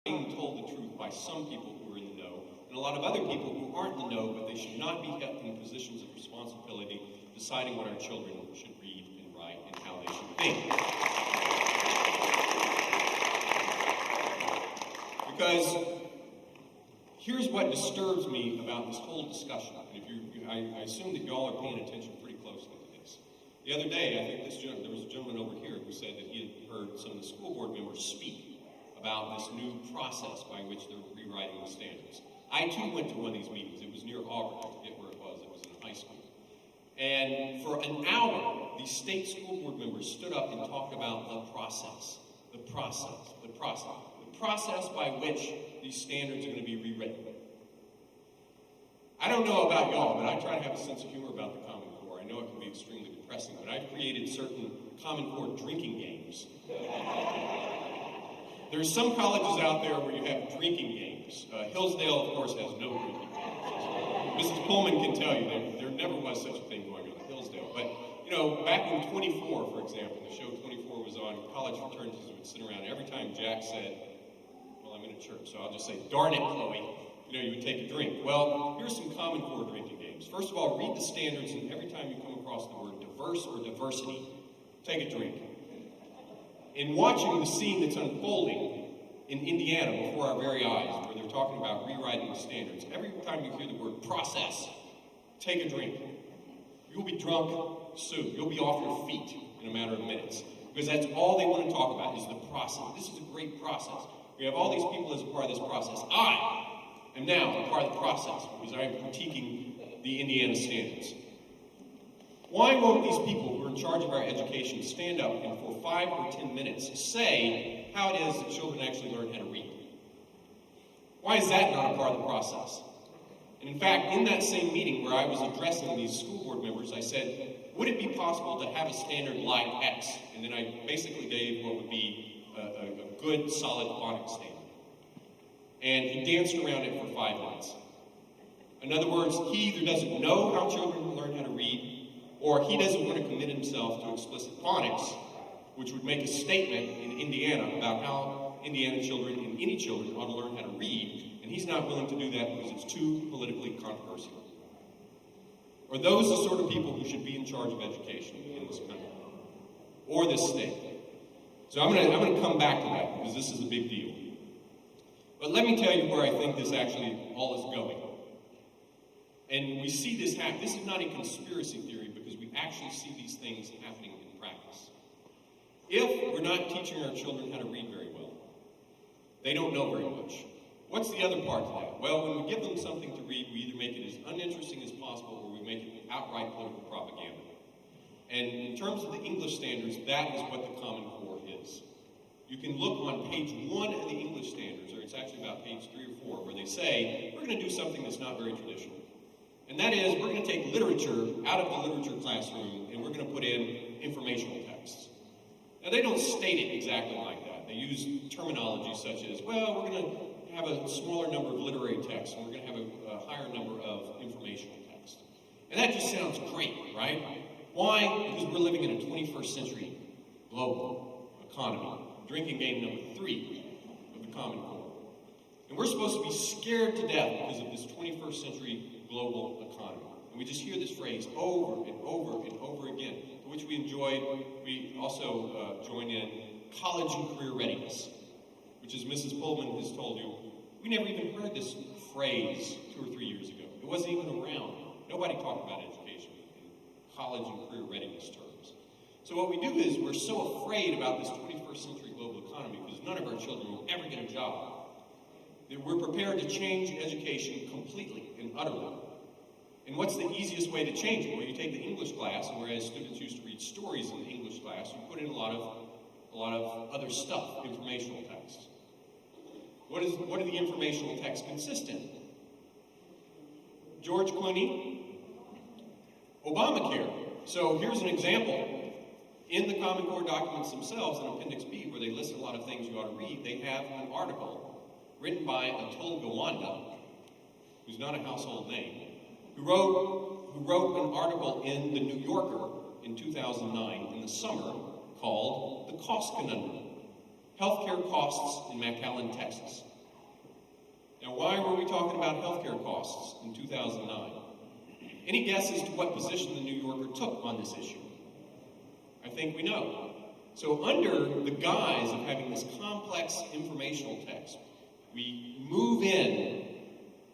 being told the truth by some people who are in the know, and a lot of other people who aren't in the know, but they should not be kept in positions of responsibility deciding what our children should read and write and how they should think. Because here's what disturbs me about this whole discussion. And I assume that y'all are paying attention pretty closely to this. The other day, I think there was a gentleman over here who said that he had heard some of the school board members speak about this new process by which they're rewriting the standards. I too went to one of these meetings. It was near Auburn. I forget where it was. It was in high school. And for an hour, these state school board members stood up and talked about the process by which these standards are going to be rewritten. I don't know about y'all, but I try to have a sense of humor about the Common Core. I know it can be extremely depressing, but I've created certain Common Core drinking games. There's some colleges out there where you have drinking games. Hillsdale, of course, has no drinking games. Mrs. Pullman can tell you there never was such a thing going on at Hillsdale. But, you know, back in 24, for example, the show 24 was on, college fraternities would sit around. Every time Jack said, well, I'm in a church, so I'll just say, darn it, Chloe, you know, you would take a drink. Well, here's some Common Core drinking games. First of all, read the standards, and every time you come across the word diverse or diversity, take a drink. In watching the scene that's unfolding in Indiana before our very eyes, where they're talking about rewriting the standards, every time you hear the word process, take a drink. You'll be drunk soon. You'll be off your feet in a matter of minutes. Because that's all they want to talk about is the process. This is a great process. We have all these people as a part of this process. I am now a part of the process because I am critiquing the Indiana standards. Why won't these people who are in charge of our education stand up and for 5 or 10 minutes say how it is that children actually learn how to read? Why is that not a part of the process? And in fact, in that same meeting where I was addressing these school board members, I said, would it be possible to have a standard like X? And then I basically gave what would be a good, solid phonics standard. And he danced around it for 5 minutes. In other words, he either doesn't know how children learn how to read, or he doesn't want to commit himself to explicit phonics, which would make a statement in Indiana about how Indiana children and any children ought to learn how to read, and he's not willing to do that because it's too politically controversial. Are those the sort of people who should be in charge of education in this country? Or this state? So I'm going to come back to that because this is a big deal. But let me tell you where I think this actually all is going. And we see this happen. This is not a conspiracy theory because we actually see these things happening in practice. If we're not teaching our children how to read very well, they don't know very much. What's the other part to that? Well, when we give them something to read, we either make it as uninteresting as possible or we make it outright political propaganda. And in terms of the English standards, that is what the Common Core is. You can look on page 1 of the English standards, or it's actually about page 3 or 4, where they say, we're going to do something that's not very traditional. And that is, we're going to take literature out of the literature classroom and we're going to put in informational texts. Now, they don't state it exactly like that. They use terminology such as, well, we're going to have a smaller number of literary texts and we're going to have a higher number of informational texts. And that just sounds great, right? Why? Because we're living in a 21st century global economy. Drinking game number 3 of the Common Core. And we're supposed to be scared to death because of this 21st century global economy. And we just hear this phrase over and over and over again, for which we enjoy. We also join in college and career readiness, which, as Mrs. Pullman has told you, we never even heard this phrase 2 or 3 years ago. It wasn't even around. Nobody talked about education in college and career readiness terms. So what we do is we're so afraid about this 21st century global economy because none of our children will ever get a job that we're prepared to change education completely and utterly. And what's the easiest way to change it? Well, you take the English class, and whereas students used to read stories in the English class, you put in a lot of other stuff, informational texts. What do the informational texts consist in? George Clooney, Obamacare. So here's an example. In the Common Core documents themselves, in Appendix B, where they list a lot of things you ought to read, they have an article written by Atul Gawande, who's not a household name, who wrote an article in the New Yorker in 2009 in the summer called The Cost Conundrum, Healthcare Costs in McAllen, Texas. talking about healthcare costs in 2009. Any guess as to what position the New Yorker took on this issue? I think we know. So under the guise of having this complex informational text, we move in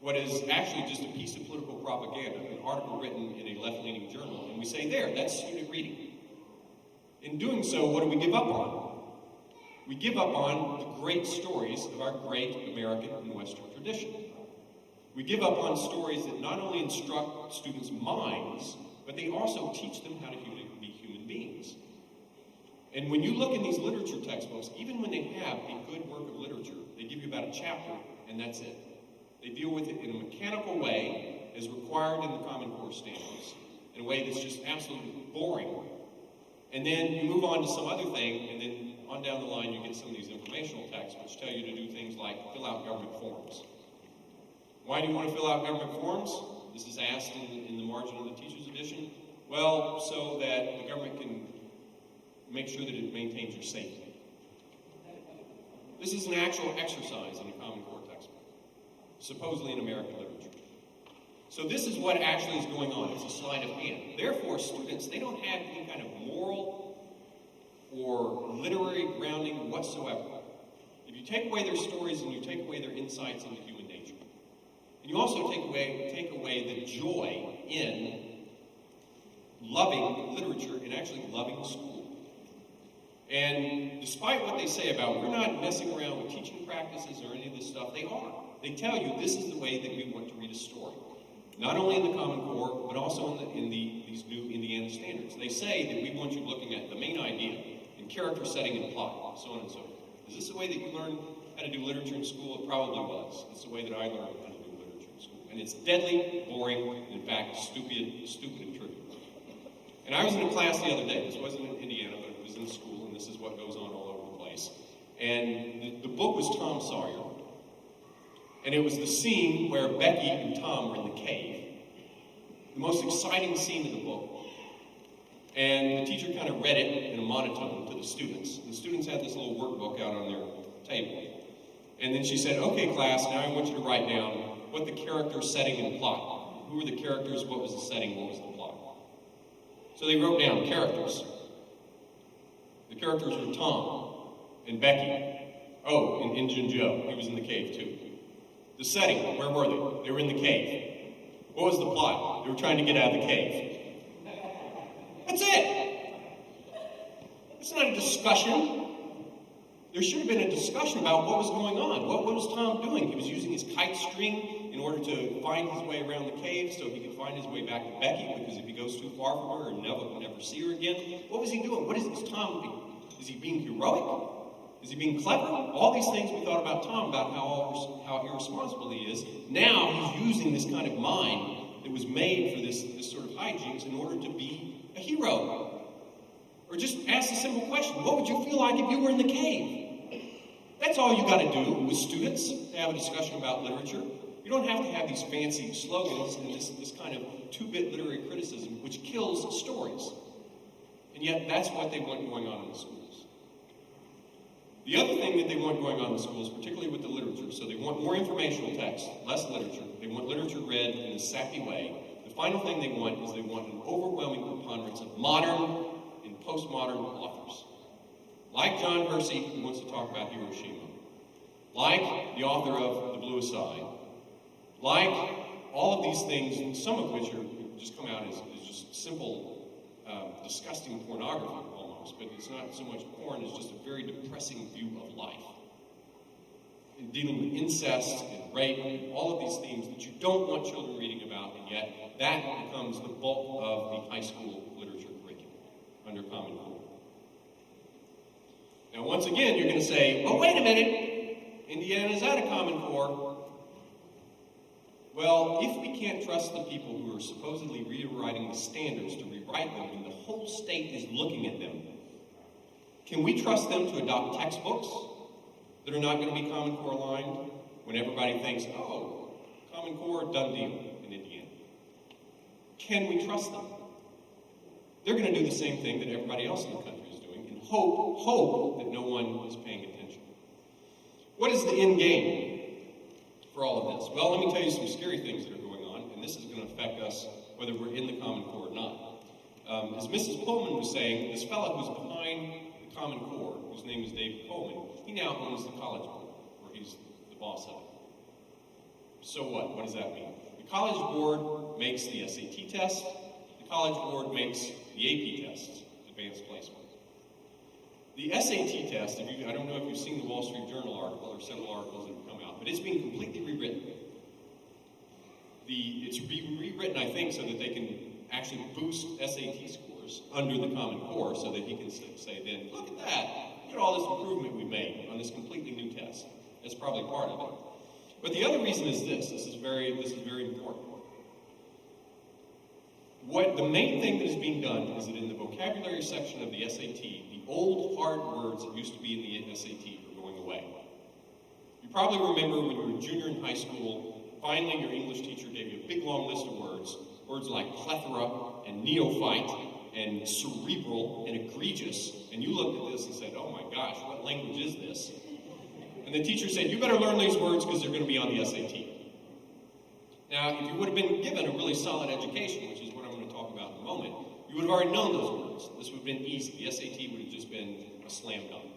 what is actually just a piece of political propaganda, an article written in a left-leaning journal, and we say, there, that's student reading. In doing so, what do we give up on? We give up on the great stories of our great American and Western tradition. We give up on stories that not only instruct students' minds, but they also teach them how to be human beings. And when you look in these literature textbooks, even when they have a good work of literature, they give you about a chapter, and that's it. They deal with it in a mechanical way, as required in the Common Core standards, in a way that's just absolutely boring. And then you move on to some other thing, and then on down the line you get some of these informational texts which tell you to do things like fill out government forms. Why do you want to fill out government forms? This is asked in the margin of the teacher's edition. Well, so that the government can make sure that it maintains your safety. This is an actual exercise in a Common Core textbook, supposedly in American literature. So this is what actually is going on. It's a sleight of hand. Therefore, students, they don't have any kind of moral or literary grounding whatsoever. If you take away their stories and you take away their insights into human nature, and you also take away the joy in loving literature and actually loving school. And despite what they say about we're not messing around with teaching practices or any of this stuff, they are. They tell you this is the way that we want to read a story. Not only in the Common Core, but also in these new Indiana standards. They say that we want you looking at the main idea and character setting and plot, so on and so forth. Is this the way that you learn how to do literature in school? It probably was. It's the way that I learned how to do literature in school. And it's deadly, boring, and in fact, stupid and trivial. And I was in a class the other day. This wasn't in Indiana, but it was in school, and this is what goes on all over the place. And the book was Tom Sawyer. And it was the scene where Becky and Tom were in the cave. The most exciting scene in the book. And the teacher kind of read it in a monotone to the students. And the students had this little workbook out on their table. And then she said, okay, class, now I want you to write down what the character, setting, and plot. Who were the characters, what was the setting, what was the plot? So they wrote down characters. The characters were Tom and Becky. Oh, and Injun Joe. He was in the cave, too. The setting, where were they? They were in the cave. What was the plot? They were trying to get out of the cave. That's it. It's not a discussion. There should have been a discussion about what was going on. What was Tom doing? He was using his kite string in order to find his way around the cave so he could find his way back to Becky, because if he goes too far from her, he'll never see her again. What was he doing? What is Tom doing? Is he being heroic? Is he being clever? All these things we thought about Tom, about how irresponsible he is. Now he's using this kind of mind that was made for this sort of hijinks in order to be a hero. Or just ask a simple question. What would you feel like if you were in the cave? That's all you got to do with students to have a discussion about literature. You don't have to have these fancy slogans and this kind of two-bit literary criticism, which kills stories. And yet that's what they want going on in the schools. The other thing that they want going on in the schools, particularly with the literature, so they want more informational text, less literature. They want literature read in a sappy way. The final thing they want is they want an overwhelming preponderance of modern and postmodern authors. Like John Hersey, who wants to talk about Hiroshima. Like the author of The Blue Aside. Like all of these things, some of which just come out as just simple, disgusting pornography almost, but it's not so much porn, it's just a very depressing view of life. And dealing with incest and rape and all of these themes that you don't want children reading about, and yet that becomes the bulk of the high school literature curriculum under Common Core. Now, once again, you're going to say, well, wait a minute, Indiana's out of Common Core. Well, if we can't trust the people who are supposedly rewriting the standards to rewrite them when the whole state is looking at them, can we trust them to adopt textbooks that are not going to be Common Core aligned when everybody thinks, oh, Common Core, done deal in Indiana? Can we trust them? They're going to do the same thing that everybody else in the country is doing and hope that no one is paying attention. What is the end game? for all of this? Well, let me tell you some scary things that are going on, and this is going to affect us whether we're in the Common Core or not. As Mrs. Pullman was saying, this fellow who's behind the Common Core, whose name is David Coleman, he now owns the College Board, or he's the boss of it. So what? What does that mean? The College Board makes the SAT test. The College Board makes the AP tests, Advanced Placement. The SAT test, I don't know if you've seen the Wall Street Journal article or several articles that have come out, but it's being completely rewritten. It's being rewritten, I think, so that they can actually boost SAT scores under the Common Core so that he can say then, look at that, look at all this improvement we made on this completely new test. That's probably part of it. But the other reason is this is very important. The main thing that is being done is that in the vocabulary section of the SAT, the old hard words that used to be in the SAT are going away. You probably remember when you were a junior in high school, finally your English teacher gave you a big long list of words like plethora and neophyte and cerebral and egregious, and you looked at this and said, oh my gosh, what language is this? And the teacher said, you better learn these words because they're going to be on the SAT. Now, if you would have been given a really solid education, which is what I'm going to talk about in a moment, you would have already known those words. This would have been easy. The SAT would have just been a slam dunk.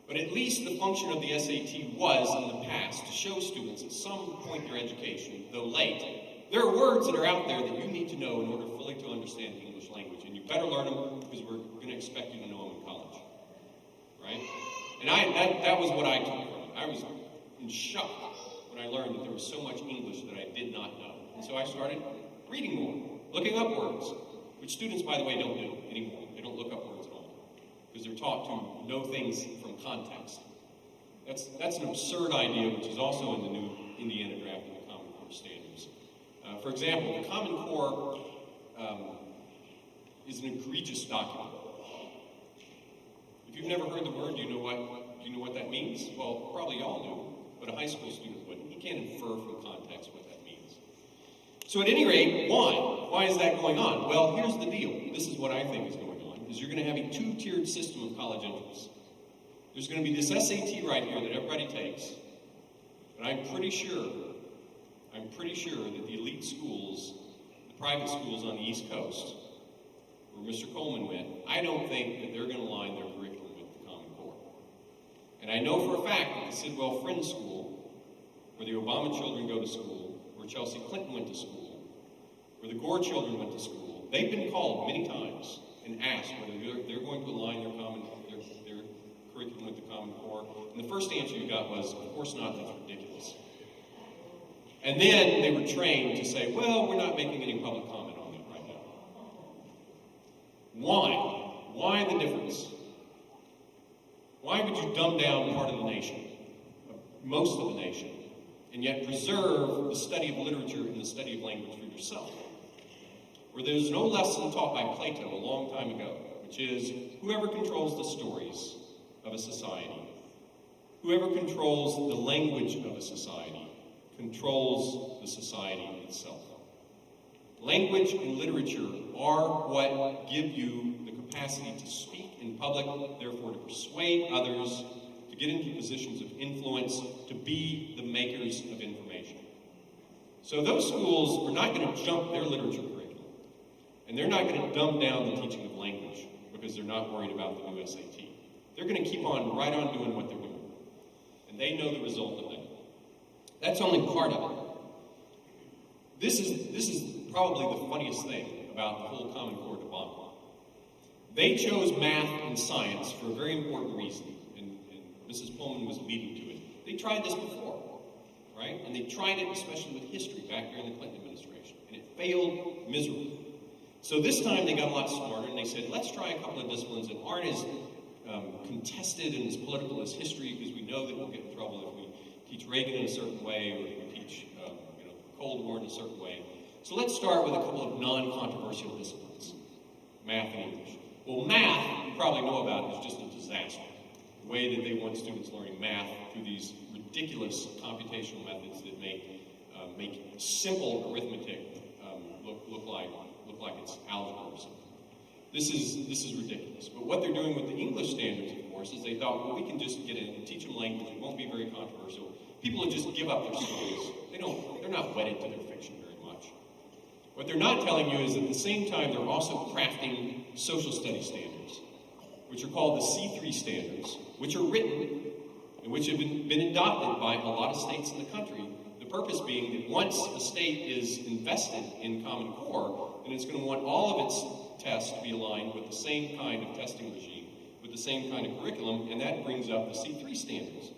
But at least the function of the SAT was, in the past, to show students at some point in their education, though late, there are words that are out there that you need to know in order fully to understand the English language. And you better learn them because we're going to expect you to know them in college. Right? And that was what I took from it. I was in shock when I learned that there was so much English that I did not know. And so I started reading more, looking up words, which students, by the way, don't do anymore. They don't look up words at all because they're taught to know things from context. That's an absurd idea, which is also in the new Indiana draft of the Common Core standards. For example, the Common Core is an egregious document. If you've never heard the word, do you know what that means? Well, probably y'all knew, but a high school student wouldn't. He can't infer from context what that means. So at any rate, why? Why is that going on? Well, here's the deal. This is what I think is going on, is you're going to have a two-tiered system of college entrance. There's going to be this SAT right here that everybody takes, but I'm pretty sure that the elite schools, the private schools on the East Coast, where Mr. Coleman went, I don't think that they're going to align their curriculum with the Common Core. And I know for a fact that the Sidwell Friends School, where the Obama children go to school, where Chelsea Clinton went to school, where the Gore children went to school, they've been called many times and asked whether they're going to align their curriculum with the Common Core. And the first answer you got was, of course not, that's ridiculous. And then they were trained to say, well, we're not making any public comment on that right now. Why? Why the difference? Why would you dumb down part of the nation, most of the nation, and yet preserve the study of literature and the study of language for yourself? Where there's no lesson taught by Plato a long time ago, which is whoever controls the stories of a society, whoever controls the language of a society, controls the society itself. Language and literature are what give you the capacity to speak in public, therefore to persuade others, to get into positions of influence, to be the makers of information. So those schools are not going to jump their literature curriculum, and they're not going to dumb down the teaching of language because they're not worried about the new SAT. They're going to keep on right on doing what they're doing, and they know the result of that. That's only part of it. This is probably the funniest thing about the whole Common Core debacle. They chose math and science for a very important reason, and Mrs. Pullman was leading to it. They tried this before, right? And they tried it especially with history back during the Clinton administration, and it failed miserably. So this time they got a lot smarter, and they said, let's try a couple of disciplines that aren't as contested and as political as history, because we know that we'll get in trouble if we teach Reagan in a certain way, or if we teach the Cold War in a certain way. So let's start with a couple of non-controversial disciplines, math and English. Well, math, you probably know about, is just a disaster. The way that they want students learning math through these ridiculous computational methods that make simple arithmetic look like it's algebra or something. This is ridiculous. But what they're doing with the English standards, of course, is they thought, well, we can just get in and teach them language. It won't be very controversial. people who just give up their stories. They're not wedded to their fiction very much. What they're not telling you is at the same time they're also crafting social studies standards, which are called the C3 standards, which are written and which have been adopted by a lot of states in the country. The purpose being that once a state is invested in Common Core, then it's going to want all of its tests to be aligned with the same kind of testing regime, with the same kind of curriculum, and that brings up the C3 standards.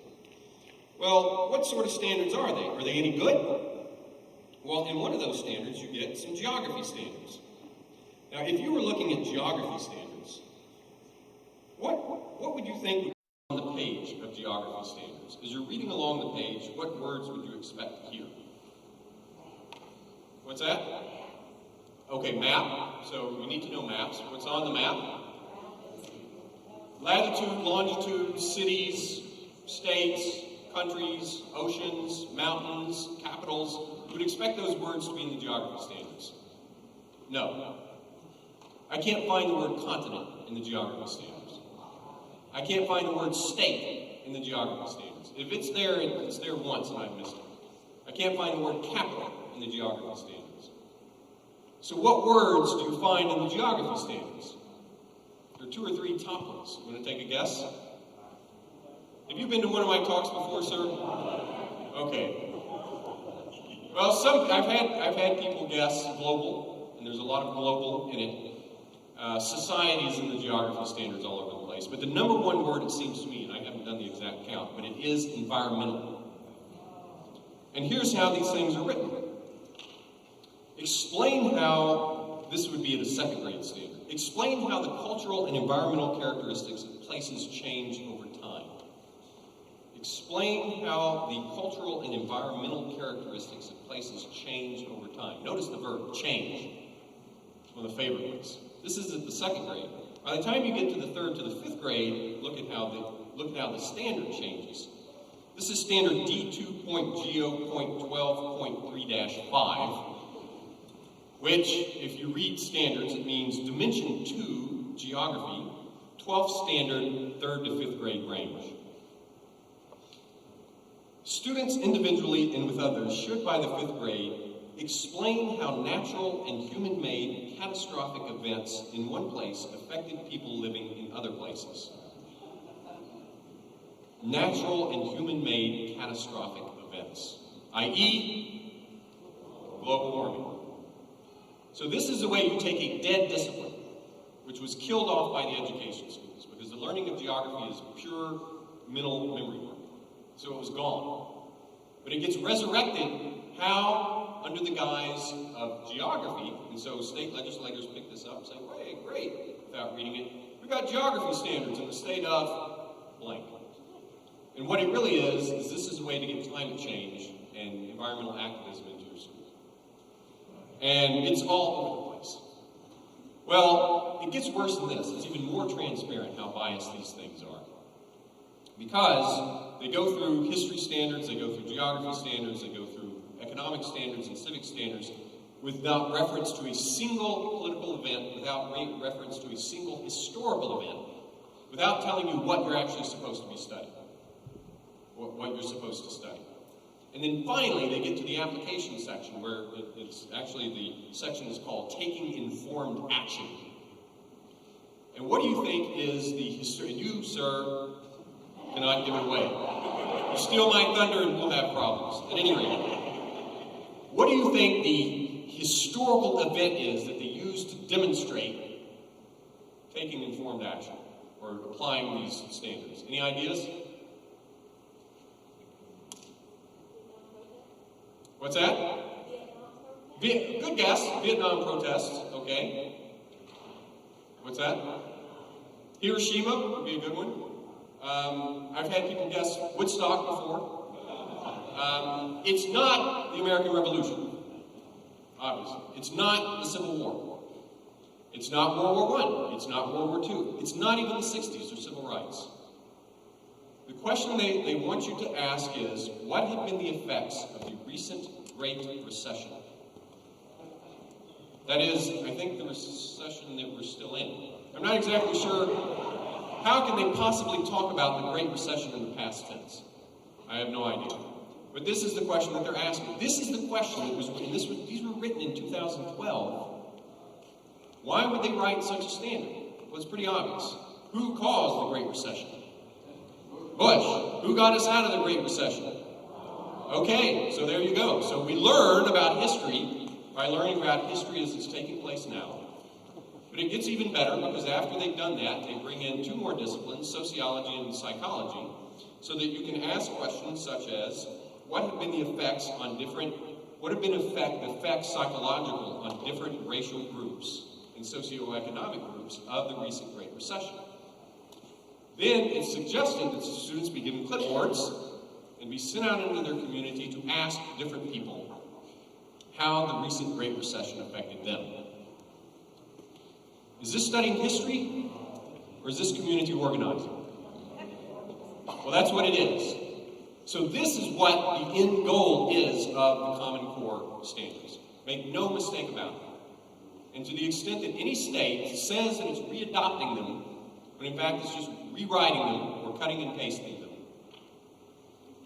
Well, what sort of standards are they? Are they any good? Well, in one of those standards, you get some geography standards. Now, if you were looking at geography standards, what would you think would be on the page of geography standards? As you're reading along the page, what words would you expect to hear? What's that? Okay, map. So you need to know maps. What's on the map? Latitude, longitude, cities, states, countries, oceans, mountains, capitals. You would expect those words to be in the geography standards. No. I can't find the word continent in the geography standards. I can't find the word state in the geography standards. If it's there once and I've missed it. I can't find the word capital in the geography standards. So what words do you find in the geography standards? There are 2 or 3 top ones. You want to take a guess? Have you been to one of my talks before, sir? Okay. Well, I've had people guess global, and there's a lot of global in it. Societies in the geography standards all over the place. But the number one word, it seems to me, and I haven't done the exact count, but it is environmental. And here's how these things are written. Explain how, this would be at a 2nd grade standard, explain how the cultural and environmental characteristics of places change over time. Explain how the cultural and environmental characteristics of places change over time. Notice the verb, change. It's one of the favorite ones. This is at the 2nd grade. By the time you get to the 3rd to the 5th grade, look at how the standard changes. This is standard D2.0.12.3-5, which, if you read standards, it means Dimension 2, geography, 12th standard, 3rd to 5th grade range. Students individually and with others should, by the 5th grade, explain how natural and human-made catastrophic events in one place affected people living in other places. Natural and human-made catastrophic events, i.e., global warming. So this is the way you take a dead discipline, which was killed off by the education schools, because the learning of geography is pure mental memory work. So it was gone. But it gets resurrected, how? Under the guise of geography. And so state legislators pick this up and say, hey, great, without reading it. We've got geography standards in the state of blank. And what it really is this is a way to get climate change and environmental activism into your school. And it's all over the place. Well, it gets worse than this. It's even more transparent how biased these things are. Because they go through history standards, they go through geography standards, they go through economic standards and civic standards without reference to a single political event, without reference to a single historical event, without telling you what you're actually supposed to be studying, what you're supposed to study. And then finally, they get to the application section, where it's actually, the section is called Taking Informed Action. And what do you think is the history? And you, sir, cannot give it away. You steal my thunder and we'll have problems. At any rate, what do you think the historical event is that they use to demonstrate taking informed action or applying these standards? Any ideas? What's that? Good guess. Vietnam protests. Okay. What's that? Hiroshima would be a good one. I've had people guess Woodstock before. It's not the American Revolution, obviously. It's not the Civil War. It's not World War I. It's not World War II. It's not even the 60s or civil rights. The question they want you to ask is, what have been the effects of the recent Great Recession? That is, I think, the recession that we're still in. I'm not exactly sure. How can they possibly talk about the Great Recession in the past tense? I have no idea. But this is the question that they're asking. This is the question that was written. These were written in 2012. Why would they write such a standard? Well, it's pretty obvious. Who caused the Great Recession? Bush. Who got us out of the Great Recession? Okay, so there you go. So we learn about history by learning about history as it's taking place now. But it gets even better because after they've done that, they bring in two more disciplines, sociology and psychology, so that you can ask questions such as, what have been the effects on effects psychological on different racial groups and socioeconomic groups of the recent Great Recession? Then it's suggested that students be given clipboards and be sent out into their community to ask different people how the recent Great Recession affected them. Is this studying history, or is this community organizing? Well, that's what it is. So this is what the end goal is of the Common Core standards. Make no mistake about it. And to the extent that any state says that it's readopting them, when in fact it's just rewriting them or cutting and pasting them,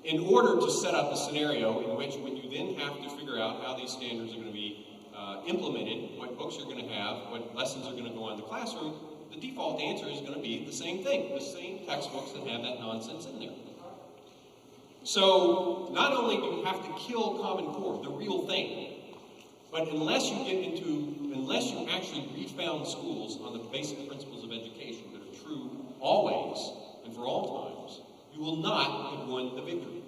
in order to set up a scenario in which when you then have to figure out how these standards are going to be implemented, what books you're going to have, what lessons are going to go on in the classroom, the default answer is going to be the same thing, the same textbooks that have that nonsense in there. So not only do you have to kill Common Core, the real thing, but unless you actually refound schools on the basic principles of education that are true always and for all times, you will not have won the victory.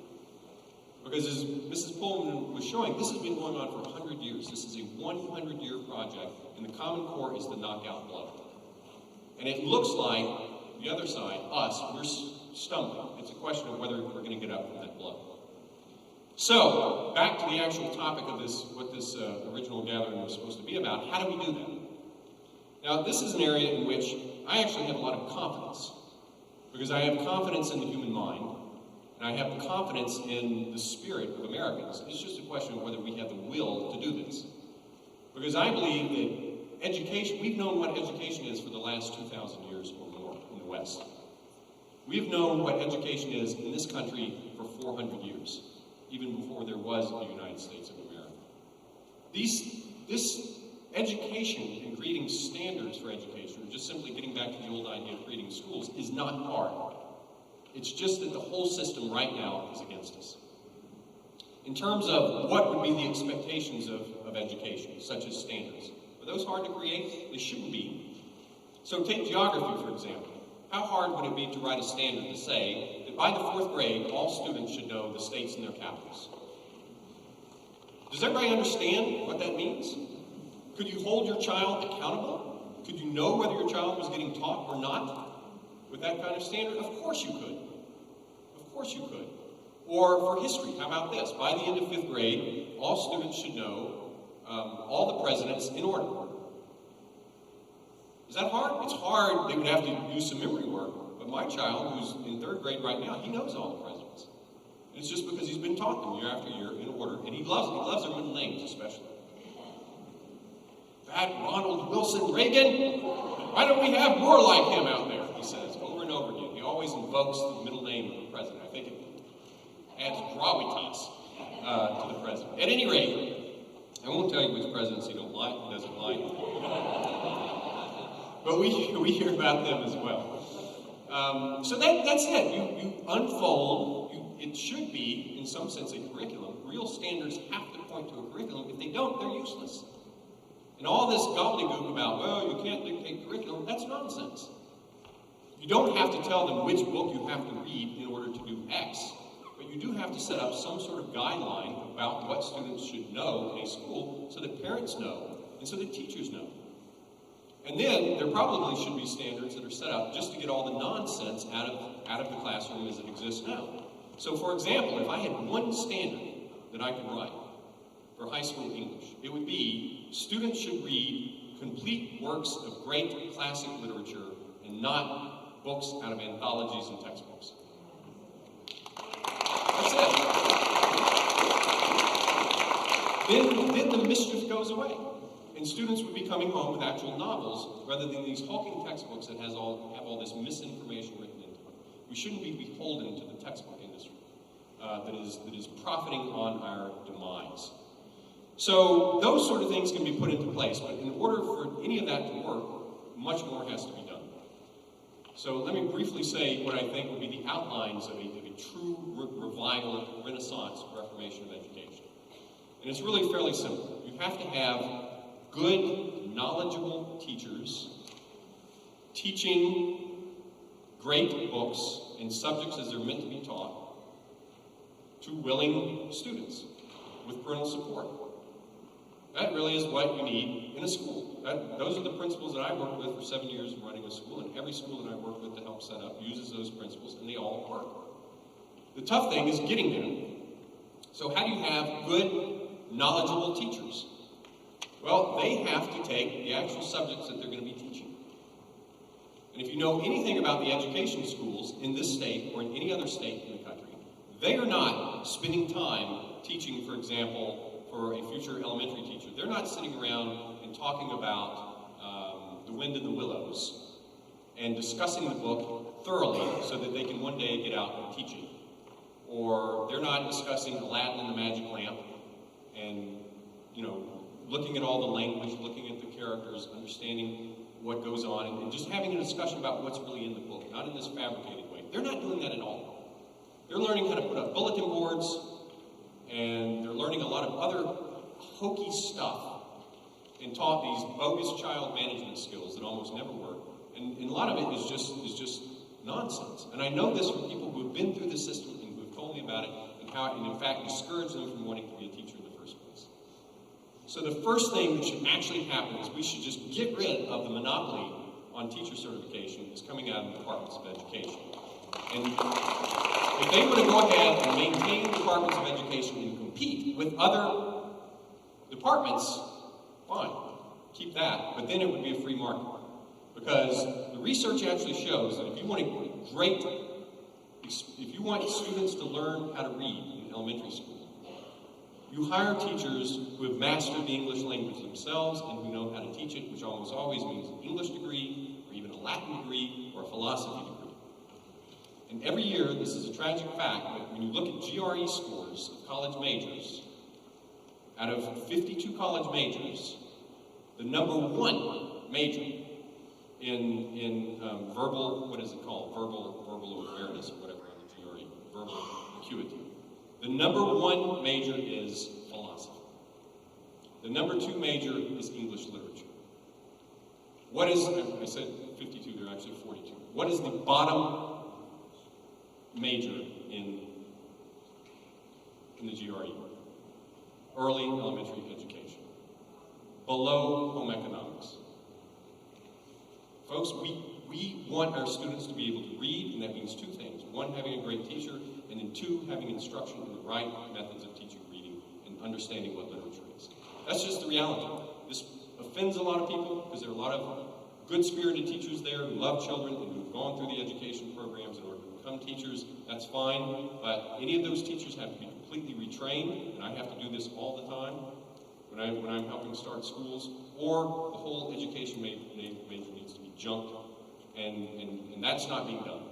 Because as Mrs. Pullman was showing, this has been going on for 100 years. This is a 100-year project, and the Common Core is the knockout blow. And it looks like the other side, us, we're stumbling. It's a question of whether we're going to get up from that blow. So, back to the actual topic of this, what this original gathering was supposed to be about. How do we do that? Now, this is an area in which I actually have a lot of confidence, because I have confidence in the human mind, and I have confidence in the spirit of Americans. It's just a question of whether we have the will to do this. Because I believe that education, we've known what education is for the last 2,000 years or more in the West. We've known what education is in this country for 400 years, even before there was the United States of America. This education and creating standards for education, or just simply getting back to the old idea of creating schools, is not hard. It's just that the whole system right now is against us. In terms of what would be the expectations of education, such as standards, are those hard to create? They shouldn't be. So take geography, for example. How hard would it be to write a standard to say that by the 4th grade, all students should know the states and their capitals? Does everybody understand what that means? Could you hold your child accountable? Could you know whether your child was getting taught or not with that kind of standard? Of course you could. Of course you could. Or for history, how about this? By the end of 5th grade, all students should know all the presidents in order. Is that hard? It's hard. They would have to use some memory work. But my child, who's in 3rd grade right now, he knows all the presidents. And it's just because he's been taught them year after year in order. And he loves their middle names, especially. That Ronald Wilson Reagan, why don't we have more like him out there? He says over and over again. He always invokes the middle name of the president. I think it adds gravitas to the president. At any rate, I won't tell you which presidents he don't like, he doesn't like. But we hear about them as well. So that's it. You unfold. It should be, in some sense, a curriculum. Real standards have to point to a curriculum. If they don't, they're useless. And all this gobbledygook about, well, you can't dictate curriculum, that's nonsense. You don't have to tell them which book you have to read in order to do X, but you do have to set up some sort of guideline about what students should know in a school so that parents know and so that teachers know. And then there probably should be standards that are set up just to get all the nonsense out of the classroom as it exists now. So for example, if I had one standard that I could write for high school English, it would be students should read complete works of great classic literature and not books out of anthologies and textbooks. That's it. Then the mischief goes away. And students would be coming home with actual novels rather than these hulking textbooks that have all this misinformation written into them. We shouldn't be beholden to the textbook industry. that is profiting on our demise. So those sort of things can be put into place, but in order for any of that to work, much more has to be done. So let me briefly say what I think would be the outlines of a true revival, renaissance, reformation of education. And it's really fairly simple. You have to have good, knowledgeable teachers teaching great books in subjects as they're meant to be taught to willing students with parental support. That really is what you need in a school. Those are the principles that I worked with for 7 years running a school, and every school that I worked with to help set up uses those principles, and they all work. The tough thing is getting there. So how do you have good, knowledgeable teachers? Well, they have to take the actual subjects that they're going to be teaching. And if you know anything about the education schools in this state or in any other state in the country, they are not spending time teaching, for example, for a future elementary teacher. They're not sitting around and talking about The Wind in the Willows and discussing the book thoroughly so that they can one day get out and teach it. Or they're not discussing Aladdin and the Magic Lamp and, looking at all the language, looking at the characters, understanding what goes on, and just having a discussion about what's really in the book, not in this fabricated way. They're not doing that at all. They're learning how to put up bulletin boards, and they're learning a lot of other hokey stuff and taught these bogus child management skills that almost never work. And a lot of it is just nonsense. And I know this from people who have been through the system and who have told me about it and how it, in fact, discouraged them from wanting to be a teacher in the first place. So the first thing that should actually happen is we should just get rid of the monopoly on teacher certification that's coming out of the departments of education. And if they were to go ahead and maintain departments of education and compete with other departments, fine, keep that, but then it would be a free market. Because the research actually shows that if you want students to learn how to read in elementary school, you hire teachers who have mastered the English language themselves and who know how to teach it, which almost always means an English degree, or even a Latin degree, or a philosophy degree. And every year, this is a tragic fact, but when you look at GRE scores of college majors, out of 52 college majors, the number one major in verbal, what is it called? Verbal awareness or whatever on the GRE, verbal acuity. The number one major is philosophy. The number two major is English literature. What is, I said 52, there are actually 42. What is the bottom major in the GRE? Early elementary education. Below home economics. Folks, we want our students to be able to read, and that means two things. One, having a great teacher, and then two, having instruction in the right methods of teaching reading and understanding what literature is. That's just the reality. This offends a lot of people because there are a lot of good-spirited teachers there who love children and who've gone through the education programs in order to become teachers. That's fine, but any of those teachers have to be completely retrained, and I have to do this all the time when I'm helping start schools, or the whole education major needs to be junked, and that's not being done.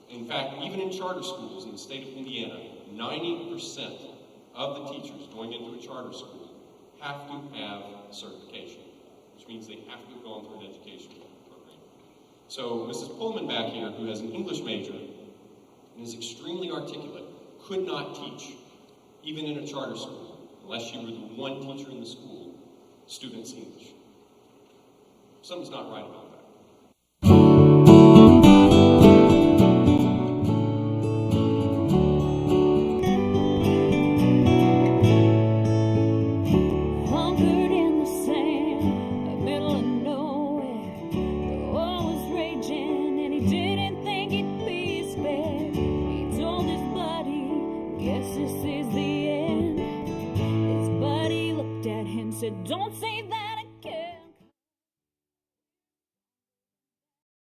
In fact, even in charter schools in the state of Indiana, 90% of the teachers going into a charter school have to have certification, which means they have to have gone through an education program. So Mrs. Pullman back here, who has an English major and is extremely articulate, could not teach, even in a charter school, unless she were the one teacher in the school, students English. Something's not right about that. Don't say that.